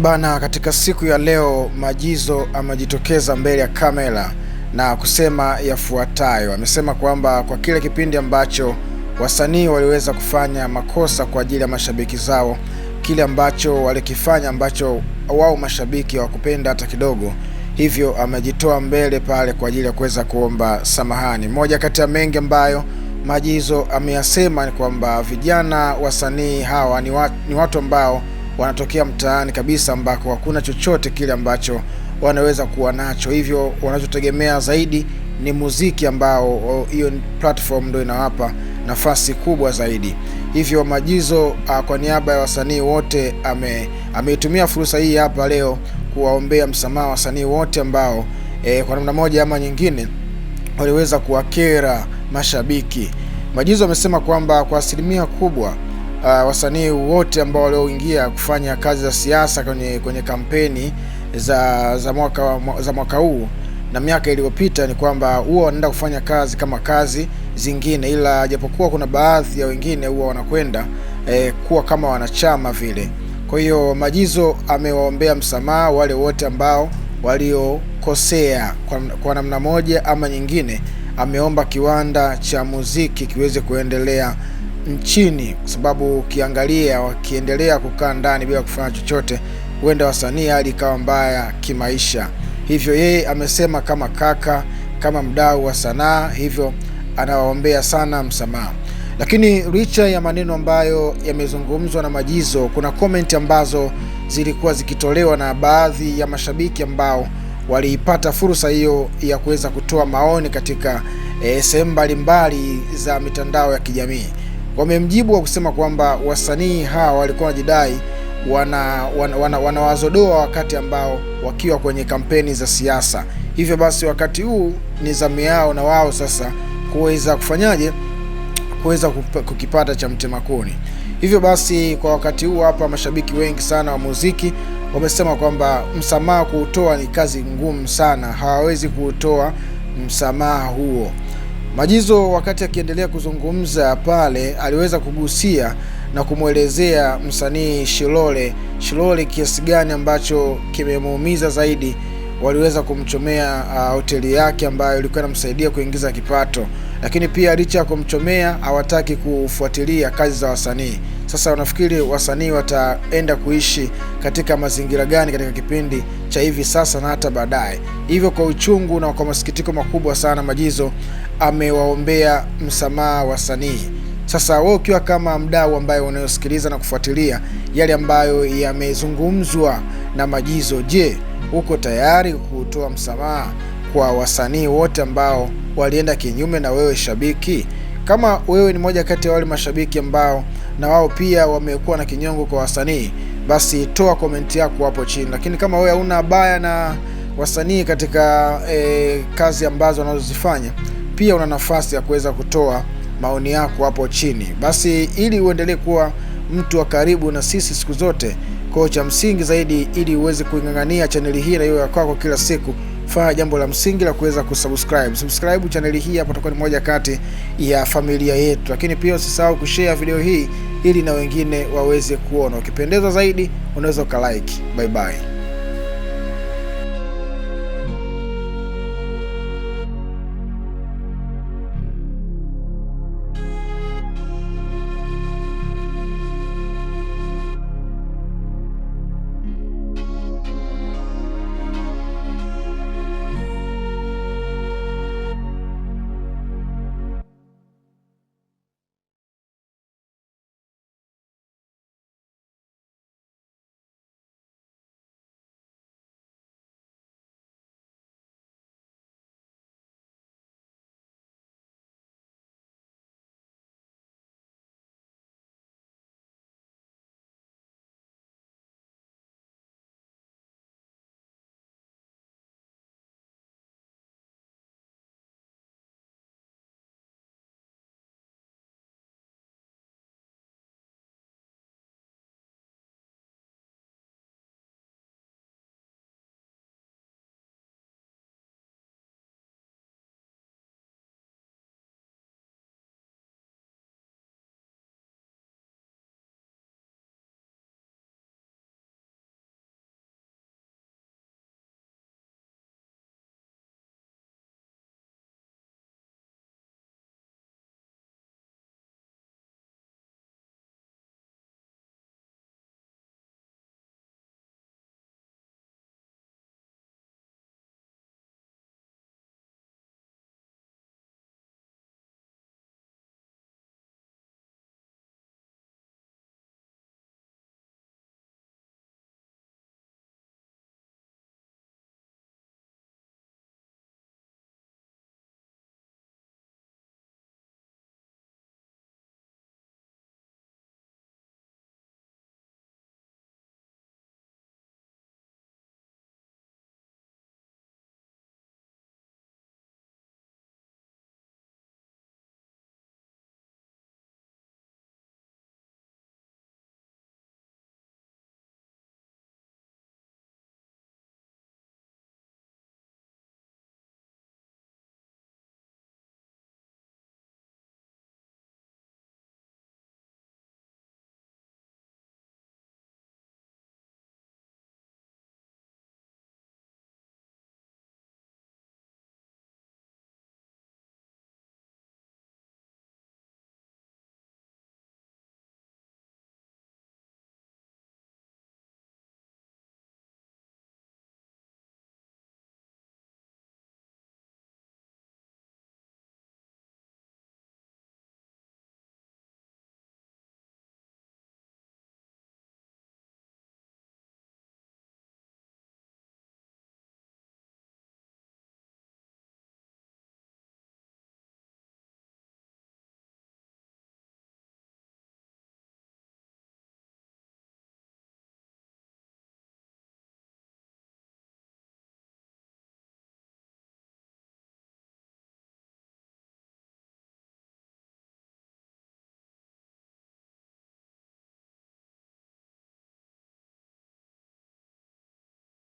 Bana, katika siku ya leo Majizo amejitokeza mbele ya kamera na kusema yafuatayo. Amesema kwamba kwa kile kipindi ambacho wasanii waliweza kufanya makosa kwa ajili ya mashabiki zao, kile ambacho walikifanya ambacho wao mashabiki hawakupenda hata kidogo, hivyo amejitoa mbele pale kwa ajili ya kuweza kuomba samahani. Moja kati ya mengi ambayo Majizo ameyasema ni kwamba vijana wasanii hawa ni watu ambao wanatokea mtaani kabisa ambako hakuna chochote kile ambacho wanaweza kuwa nacho, hivyo wanachotegemea zaidi ni muziki ambao hiyo platform ndio inawapa nafasi kubwa zaidi. Hivyo Majizo kwa niaba ya wasanii wote ameitumia fursa hii hapa leo kuwaombea msamaha wasanii wote ambao kwa namna moja ama nyingine waliweza kuwakera mashabiki. Majizo amesema kwamba kwa asilimia kubwa wasanii wote ambao walioingia kufanya kazi za siasa kwenye kampeni za mwaka huu na miaka iliyopita ni kwamba huwa wanaenda kufanya kazi kama kazi zingine, ila japokuwa kuna baadhi ya wengine huwa wanakwenda kuwa kama wanachama vile. Kwa hiyo Majizo amewaombea msamaha wale wote ambao waliokosea kwa namna moja ama nyingine. Ameomba kiwanda cha muziki kiweze kuendelea nchini, kwa sababu ukiangalia wakiendelea kukaa ndani bila kufanya chochote, huenda wasanii hali ikawa mbaya kimaisha. Hivyo yeye amesema kama kaka, kama mdau wa sanaa, hivyo anawaombea sana msamaha. Lakini licha ya maneno ambayo yamezungumzwa na Majizo, kuna comment ambazo zilikuwa zikitolewa na baadhi ya mashabiki ambao waliipata fursa hiyo ya kuweza kutoa maoni katika sehemu mbalimbali za mitandao ya kijamii. Wamemjibu wa kusema kwamba wasanii hawa walikuwa wanajidai wanawazodoa wakati ambao wakiwa kwenye kampeni za siasa. Hivyo basi wakati huu ni zamu yao na wao sasa kuweza kufanyaje, kuweza kukipata cha mtema kuni. Hivyo basi kwa wakati huu hapa mashabiki wengi sana wa muziki wamesema kwamba msamaha kuutoa ni kazi ngumu sana, hawawezi kuutoa msamaha huo. Majizo wakati akiendelea kuzungumza pale aliweza kugusia na kumwelezea msanii Shilole kiasi gani ambacho kimemuumiza zaidi. Waliweza kumchomea hoteli yake ambayo ilikuwa inamsaidia kuingiza kipato, lakini pia licha ya kumchomea hawataki kufuatilia kazi za wasanii. Sasa unafikiri wasanii wataenda kuishi katika mazingira gani katika kipindi cha hivi sasa na hata baadaye? Hivyo kwa uchungu na kwa masikitiko makubwa sana Majizo amewaombea msamaha wasanii. Sasa wewe ukiwa kama mdau ambaye unayosikiliza na kufuatilia yale ambayo yamezungumzwa na Majizo, je, uko tayari kutoa msamaha kwa wasanii wote ambao walienda kinyume na wewe shabiki? Kama wewe ni moja kati ya wale mashabiki ambao na wao pia wamekuwa na kinyongo kwa wasanii, basi toa komenti yako hapo chini. Lakini kama wewe huna baya na wasanii katika kazi ambazo wanazozifanya, pia una nafasi ya kuweza kutoa maoni yako hapo chini. Basi ili uendelee kuwa mtu wa karibu na sisi siku zote, kwa cha msingi zaidi ili uweze kuingangania chaneli hii na hiyo ya kwako kila siku, fanya jambo la msingi la kuweza subscribe chaneli hii hapa, tutakuwa ni moja kati ya familia yetu. Lakini pia usisahau kushare video hii ili na wengine waweze kuona. Ukipendezwa zaidi unaweza ukalike. Bye bye.